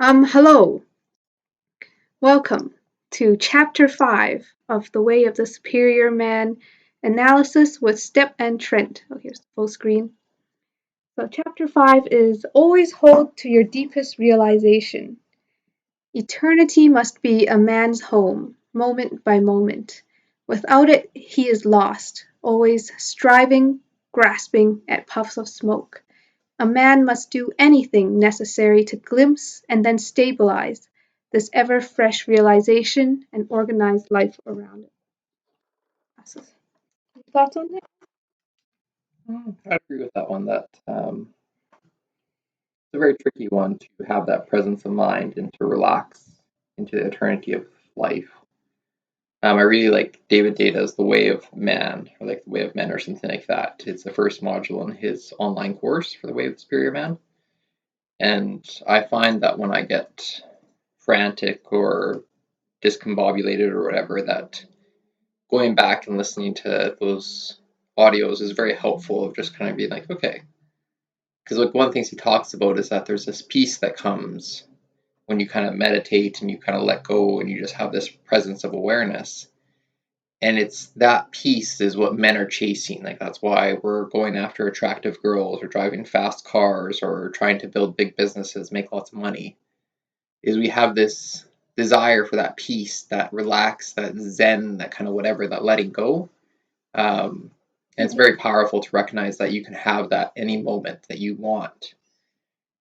Hello, welcome to Chapter 5 of The Way of the Superior Man Analysis with Step and Trent. Oh, here's the full screen. So, Chapter 5 is Always Hold to Your Deepest Realization. Eternity must be a man's home, moment by moment. Without it, he is lost, always striving, grasping at puffs of smoke. A man must do anything necessary to glimpse and then stabilize this ever fresh realization and organize life around it. Any thoughts on that? I agree with that one. That it's a very tricky one to have that presence of mind and to relax into the eternity of life. I really like David Deida's The Way of Man, or like The Way of Men, or something like that. It's the first module in his online course for The Way of the Superior Man. And I find that when I get frantic or discombobulated or whatever, that going back and listening to those audios is very helpful of just kind of being like, okay, because like one of the things he talks about is that there's this peace that comes when you kind of meditate and you kind of let go and you just have this presence of awareness, and it's that peace is what men are chasing. Like that's why we're going after attractive girls or driving fast cars or trying to build big businesses, make lots of money, is we have this desire for that peace, that relax, that zen, that kind of whatever, that letting go. And it's very powerful to recognize that you can have that any moment that you want.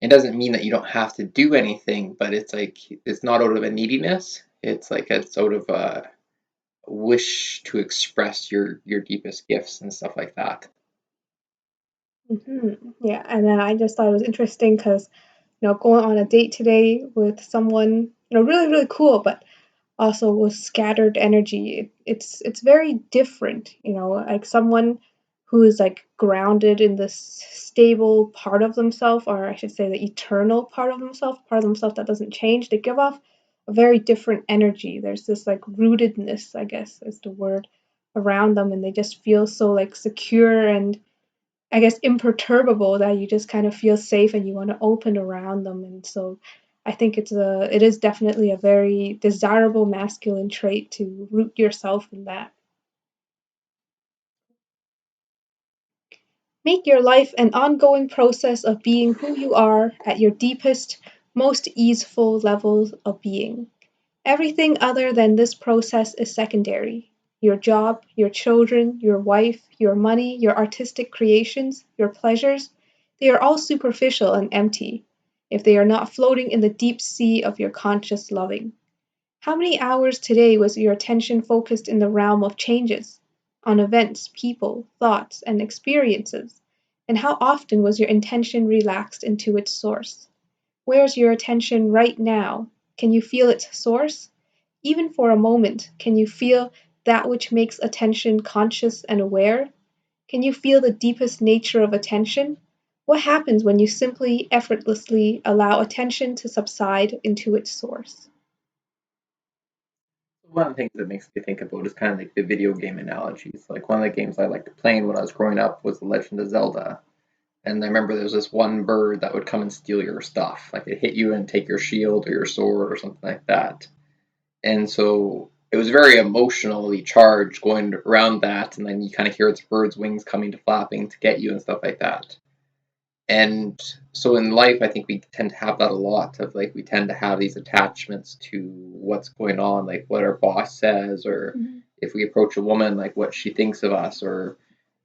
It doesn't mean that you don't have to do anything, but it's like it's not out of a neediness. It's like it's out of a wish to express your deepest gifts and stuff like that. Yeah, and then I just thought it was interesting because, going on a date today with someone, really, really cool, but also with scattered energy. It's very different, like someone who is like grounded in this stable part of themselves, or I should say the eternal part of themselves that doesn't change. They give off a very different energy. There's this like rootedness, I guess is the word, around them, and they just feel so like secure and I guess imperturbable that you just kind of feel safe and you want to open around them. And so I think it is definitely a very desirable masculine trait to root yourself in that. Make your life an ongoing process of being who you are at your deepest, most easeful levels of being. Everything other than this process is secondary. Your job, your children, your wife, your money, your artistic creations, your pleasures, they are all superficial and empty if they are not floating in the deep sea of your conscious loving. How many hours today was your attention focused in the realm of changes, on events, people, thoughts, and experiences? And how often was your intention relaxed into its source? Where's your attention right now? Can you feel its source? Even for a moment, can you feel that which makes attention conscious and aware? Can you feel the deepest nature of attention? What happens when you simply, effortlessly allow attention to subside into its source? One of the things that makes me think about is kind of like the video game analogies. Like one of the games I liked playing when I was growing up was The Legend of Zelda. And I remember there was this one bird that would come and steal your stuff. Like it hit you and take your shield or your sword or something like that. And so it was very emotionally charged going around that, and then you kind of hear its bird's wings coming to flapping to get you and stuff like that. And so in life, I think we tend to have that a lot of like we tend to have these attachments to what's going on, like what our boss says, or if we approach a woman, like what she thinks of us, or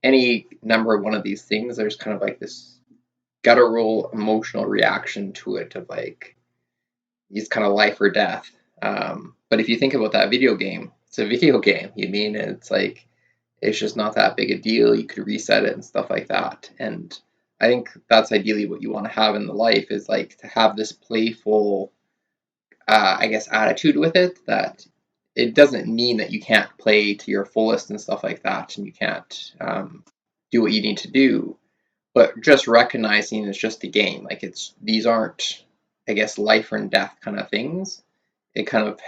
any number of one of these things. There's kind of like this guttural emotional reaction to it of like it's kind of life or death. But if you think about that video game, it's a video game. You mean it's like it's just not that big a deal. You could reset it and stuff like that. And I think that's ideally what you want to have in the life is like to have this playful, I guess, attitude with it. That it doesn't mean that you can't play to your fullest and stuff like that, and you can't do what you need to do. But just recognizing it's just a game. Like it's these aren't, I guess, life and death kind of things. It kind of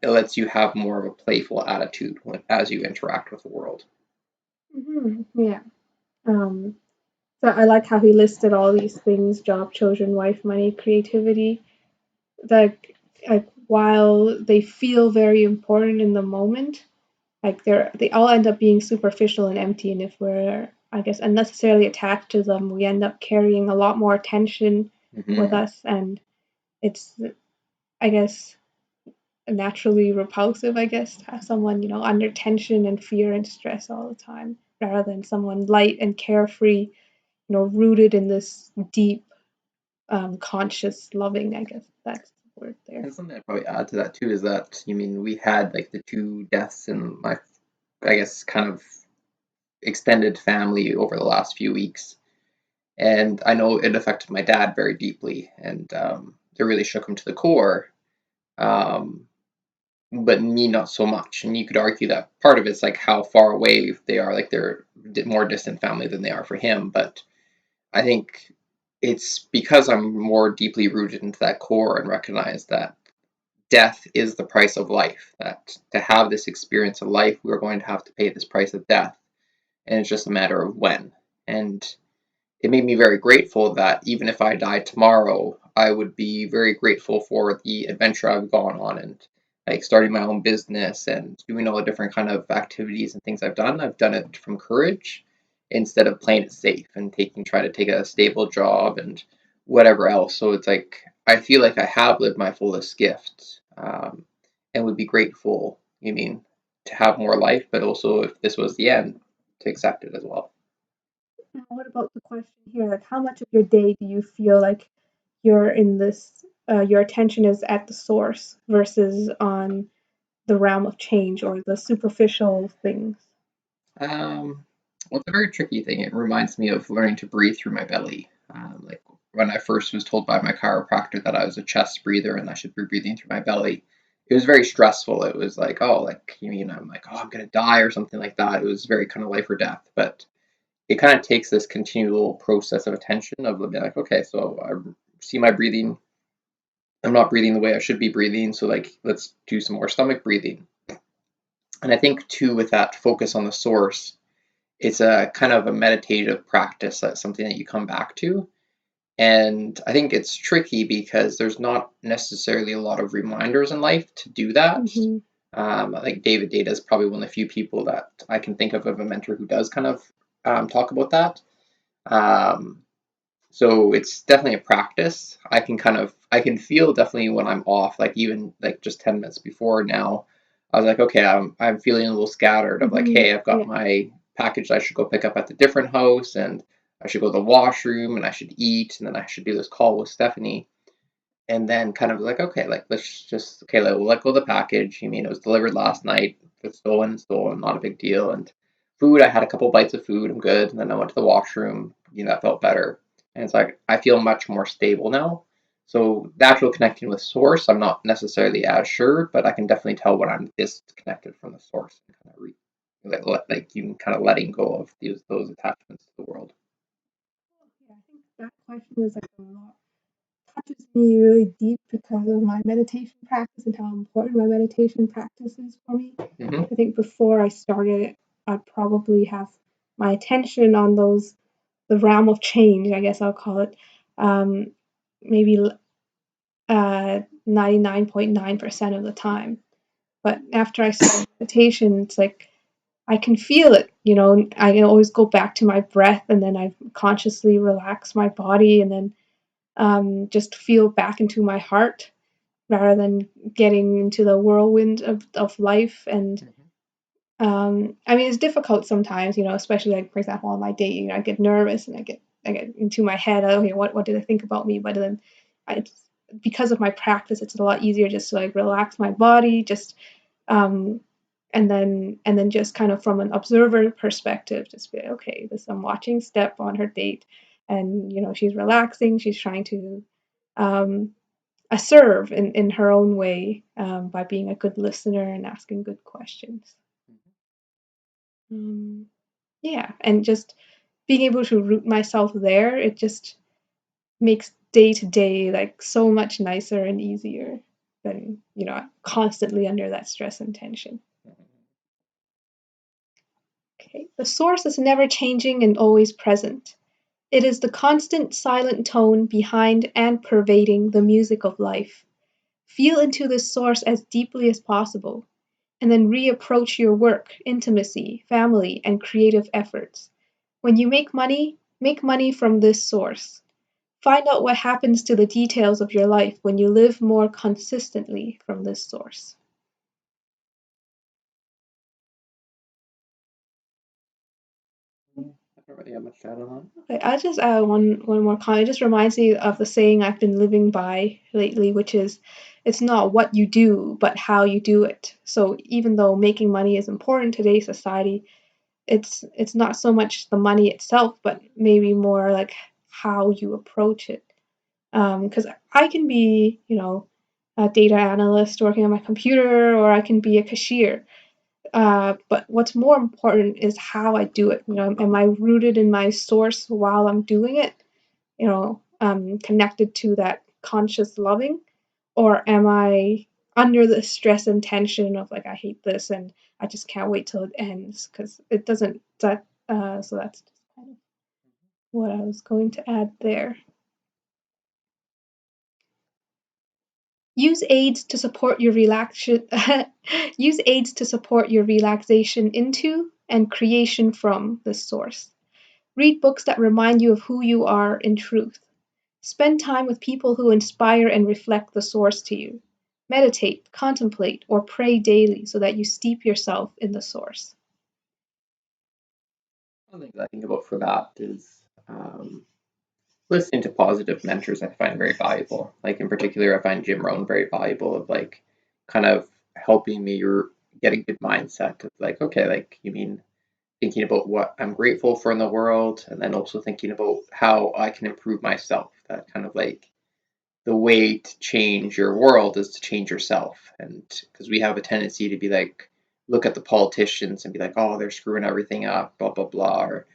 it lets you have more of a playful attitude as you interact with the world. Yeah. Um, so I like how he listed all these things: job, children, wife, money, creativity. like while they feel very important in the moment, like they all end up being superficial and empty. And if we're, I guess, unnecessarily attached to them, we end up carrying a lot more tension with Hmm. us, and it's, I guess, naturally repulsive, I guess, to have someone, under tension and fear and stress all the time, rather than someone light and carefree, rooted in this deep, conscious loving, I guess that's the word there. And something I'd probably add to that too is that you mean we had like the two deaths in my, I guess, kind of extended family over the last few weeks, and I know it affected my dad very deeply, and it really shook him to the core. Um, but me not so much. And you could argue that part of it's like how far away they are, like they're more distant family than they are for him. But I think it's because I'm more deeply rooted into that core and recognize that death is the price of life. That to have this experience of life, we're going to have to pay this price of death, and it's just a matter of when. And it made me very grateful that even if I died tomorrow, I would be very grateful for the adventure I've gone on and like starting my own business and doing all the different kind of activities and things I've done. I've done it from courage instead of playing it safe and try to take a stable job and whatever else. So it's like I feel like I have lived my fullest gift, and would be grateful. You mean to have more life, but also if this was the end, to accept it as well. Now, what about the question here? Like, how much of your day do you feel like you're in this, your attention is at the source versus on the realm of change or the superficial things? Um, well, it's a very tricky thing. It reminds me of learning to breathe through my belly. Like when I first was told by my chiropractor that I was a chest breather and I should be breathing through my belly, it was very stressful. It was like, oh, like, I'm like, oh, I'm gonna die or something like that. It was very kind of life or death. But it kind of takes this continual process of attention of being like, okay, so I see my breathing. I'm not breathing the way I should be breathing. So like, let's do some more stomach breathing. And I think too, with that focus on the source, it's a kind of a meditative practice. That's something that you come back to. And I think it's tricky because there's not necessarily a lot of reminders in life to do that. Mm-hmm. Like David Deida is probably one of the few people that I can think of a mentor who does kind of talk about that. Um, so it's definitely a practice. I can feel definitely when I'm off, like even like just 10 minutes before now, I was like, okay, I'm feeling a little scattered of like, Mm-hmm. hey, I've got Yeah. my package I should go pick up at the different house and I should go to the washroom and I should eat and then I should do this call with Stephanie. And then kind of like, okay, like let's just okay, like, we'll let go of the package. You mean it was delivered last night, it's stolen, not a big deal. And food, I had a couple bites of food, I'm good. And then I went to the washroom, that felt better. And it's like I feel much more stable now. So the actual connecting with source, I'm not necessarily as sure, but I can definitely tell when I'm disconnected from the source and kind of like you kind of letting go of those attachments to the world. Yeah, I think that question is like a lot touches me really deep because of my meditation practice and how important my meditation practice is for me. Hmm. I think before I started it, I'd probably have my attention on the realm of change, I guess I'll call it, um, maybe 99.9% of the time. But after I started meditation, it's like I can feel it, I can always go back to my breath and then I consciously relax my body and then just feel back into my heart rather than getting into the whirlwind of life. And I mean, it's difficult sometimes, especially like, for example, on my date, I get nervous and I get into my head, okay, what did they think about me? But then it's because of my practice, it's a lot easier just to like relax my body, just um, and then just kind of from an observer perspective, just be like, okay, this I'm watching Step on her date, and she's relaxing, she's trying to um, serve in her own way by being a good listener and asking good questions. Um, yeah, and just being able to root myself there, it just makes day to day like so much nicer and easier than constantly under that stress and tension. Okay, the source is never changing and always present. It is the constant silent tone behind and pervading the music of life. Feel into this source as deeply as possible, and then reapproach your work, intimacy, family, and creative efforts. When you make money from this source. Find out what happens to the details of your life when you live more consistently from this source. I don't really have much to add on Okay, I'll just add one more comment. It just reminds me of the saying I've been living by lately, which is it's not what you do, but how you do it. So even though making money is important in today's society, it's not so much the money itself, but maybe more like how you approach it. Because I can be, a data analyst working on my computer, or I can be a cashier. But what's more important is how I do it. Am I rooted in my source while I'm doing it? Connected to that conscious loving, or am I under the stress and tension of like I hate this and I just can't wait till it ends because it doesn't. So that's just kind of what I was going to add there. Use aids to support your relaxation. Use aids to support your relaxation into and creation from this source. Read books that remind you of who you are in truth. Spend time with people who inspire and reflect the source to you. Meditate, contemplate, or pray daily so that you steep yourself in the source. one of the things I think about for that is listening to positive mentors I find very valuable. Like in particular, I find Jim Rohn very valuable of like kind of helping me or get a good mindset of like, okay, like you mean thinking about what I'm grateful for in the world, and then also thinking about how I can improve myself. That kind of like the way to change your world is to change yourself. And because we have a tendency to be like, look at the politicians and be like, oh, they're screwing everything up, blah, blah, blah. Or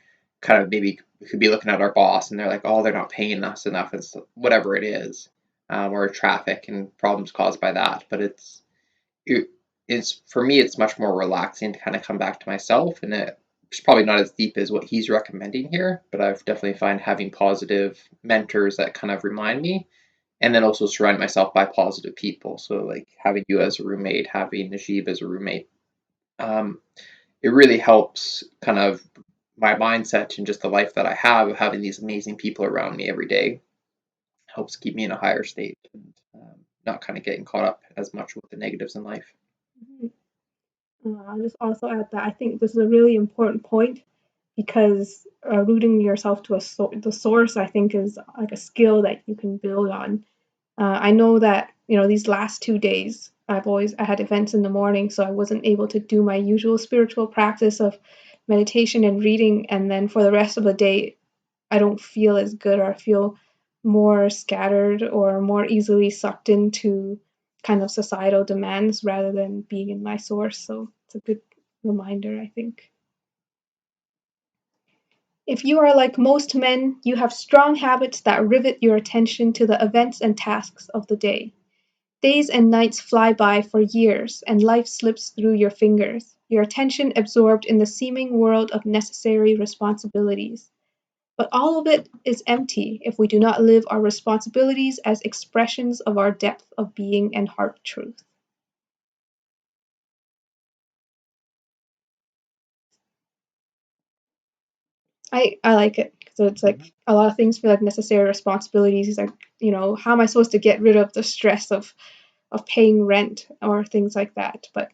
kind of maybe we could be looking at our boss and they're like, oh, they're not paying us enough, and so, whatever it is, or traffic and problems caused by that. But it, it's for me, it's much more relaxing to kind of come back to myself. And it's probably not as deep as what he's recommending here, but I've definitely find having positive mentors that kind of remind me, and then also surround myself by positive people. So like having you as a roommate, having Najib as a roommate, um, it really helps kind of my mindset and just the life that I have of having these amazing people around me every day helps keep me in a higher state and not kind of getting caught up as much with the negatives in life. Mhm. I'll just also add that I think this is a really important point because rooting yourself to the source, I think, is like a skill that you can build on. I know that these last 2 days, I had events in the morning, so I wasn't able to do my usual spiritual practice of meditation and reading, and then for the rest of the day, I don't feel as good, or I feel more scattered or more easily sucked into kind of societal demands rather than being in my source. So it's a good reminder, I think. If you are like most men, you have strong habits that rivet your attention to the events and tasks of the day. Days and nights fly by for years, and life slips through your fingers, your attention absorbed in the seeming world of necessary responsibilities. But all of it is empty if we do not live our responsibilities as expressions of our depth of being and heart truth. I like it. So it's like a lot of things feel like necessary responsibilities. It's like, how am I supposed to get rid of the stress of paying rent or things like that? But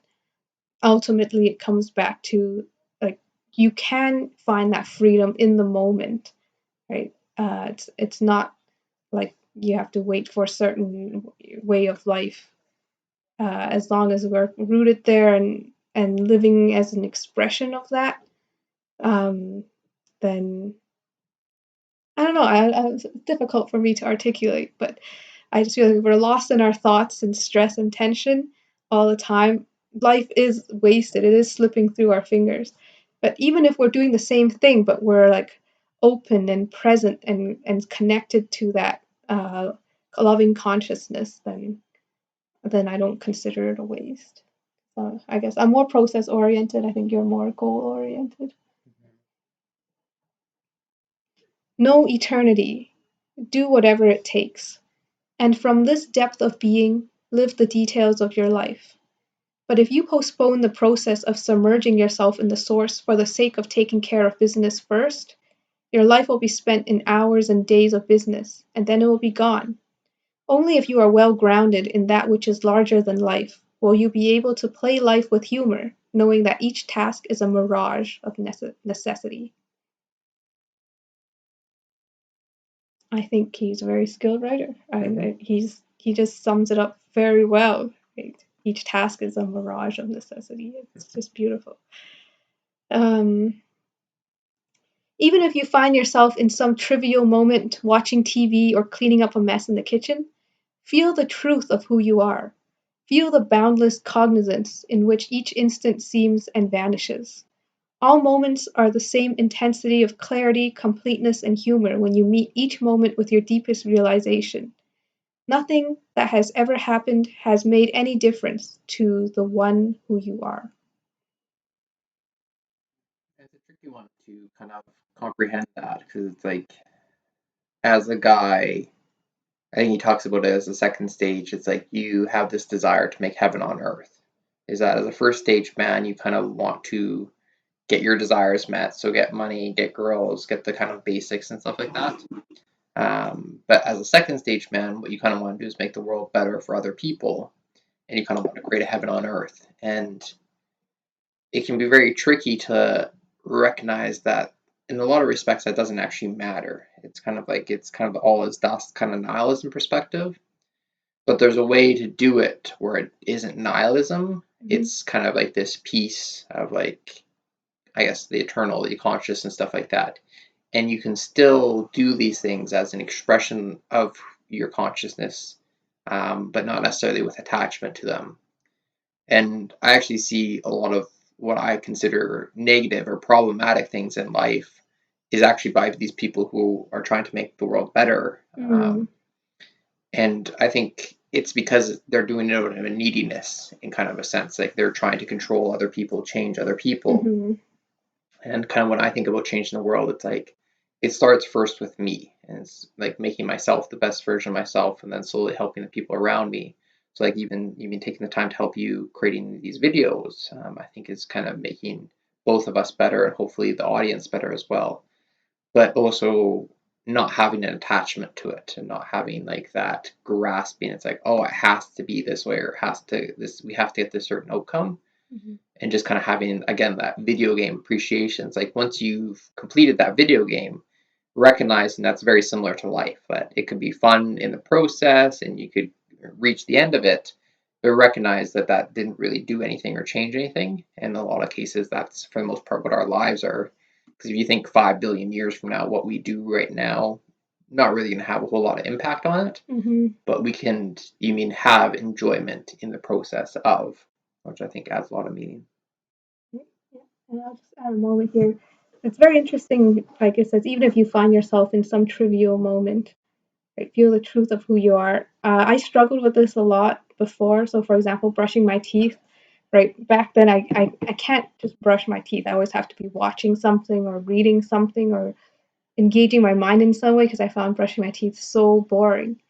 ultimately, it comes back to like you can find that freedom in the moment, right? It's not like you have to wait for a certain way of life. As long as we're rooted there and living as an expression of that, um, then I don't know. It's difficult for me to articulate, but I just feel like we're lost in our thoughts and stress and tension all the time. Life is wasted. It is slipping through our fingers. But even if we're doing the same thing, but we're like open and present and connected to that loving consciousness, then I don't consider it a waste. So I guess I'm more process oriented. I think you're more goal oriented. Know eternity. Do whatever it takes. And from this depth of being, live the details of your life. But if you postpone the process of submerging yourself in the source for the sake of taking care of business first, your life will be spent in hours and days of business, and then it will be gone. Only if you are well grounded in that which is larger than life will you be able to play life with humor, knowing that each task is a mirage of necessity. I think he's a very skilled writer. He just sums it up very well. Right? Each task is a mirage of necessity. It's just beautiful. Um, Even if you find yourself in some trivial moment watching TV or cleaning up a mess in the kitchen, feel the truth of who you are. Feel the boundless cognizance in which each instant seems and vanishes. All moments are the same intensity of clarity, completeness, and humor when you meet each moment with your deepest realization. Nothing that has ever happened has made any difference to the one who you are. It's a tricky one to kind of comprehend that because it's like, as a guy, I think he talks about it as a second stage. It's like you have this desire to make heaven on earth. Is that as a first stage man, you kind of want to get your desires met, so get money, get girls, get the kind of basics and stuff like that. But as a second stage man, what you kind of want to do is make the world better for other people, and you kind of want to create a heaven on earth. And it can be very tricky to recognize that in a lot of respects that doesn't actually matter. It's kind of all is dust kind of nihilism perspective. But there's a way to do it where it isn't nihilism. Mm-hmm. It's kind of like this piece of like, I guess, the eternal, the conscious and stuff like that. And you can still do these things as an expression of your consciousness, but not necessarily with attachment to them. And I actually see a lot of what I consider negative or problematic things in life is actually by these people who are trying to make the world better. Mm-hmm. And I think it's because they're doing it out of a neediness in kind of a sense. Like they're trying to control other people, change other people. Mm-hmm. And kind of when I think about changing the world, it's like it starts first with me. And it's like making myself the best version of myself and then slowly helping the people around me. So like even taking the time to help you creating these videos, I think is kind of making both of us better and hopefully the audience better as well. But also not having an attachment to it and not having like that grasping. It's like, oh, it has to be this way or it has to this we have to get this certain outcome. Mm-hmm. And just kind of having again that video game appreciation. It's like once you've completed that video game, recognizing that's very similar to life, that it could be fun in the process and you could reach the end of it, but recognize that that didn't really do anything or change anything. And in a lot of cases, that's for the most part what our lives are. Because if you think 5 billion years from now, what we do right now, not really going to have a whole lot of impact on it, Mm-hmm. but we can, you mean, have enjoyment in the process of, which I think adds a lot of meaning. Yeah. And I'll just add a moment here. It's very interesting, like it says, even if you find yourself in some trivial moment, right, feel the truth of who you are. I struggled with this a lot before. So, for example, brushing my teeth, right? Back then, I can't just brush my teeth. I always have to be watching something or reading something or engaging my mind in some way because I found brushing my teeth so boring.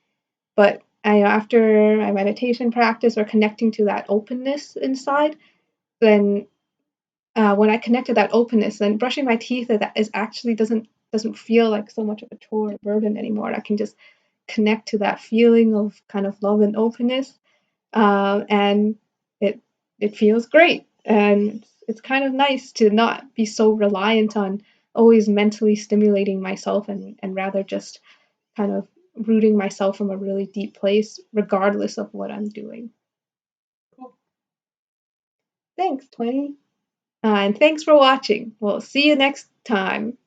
But after my meditation practice or connecting to that openness inside, then when I connect to that openness, then brushing my teeth is actually doesn't feel like so much of a chore or burden anymore. I can just connect to that feeling of kind of love and openness, and it it feels great. And it's kind of nice to not be so reliant on always mentally stimulating myself and rather just kind of rooting myself from a really deep place, regardless of what I'm doing. Cool. Thanks, 20. And thanks for watching. We'll see you next time.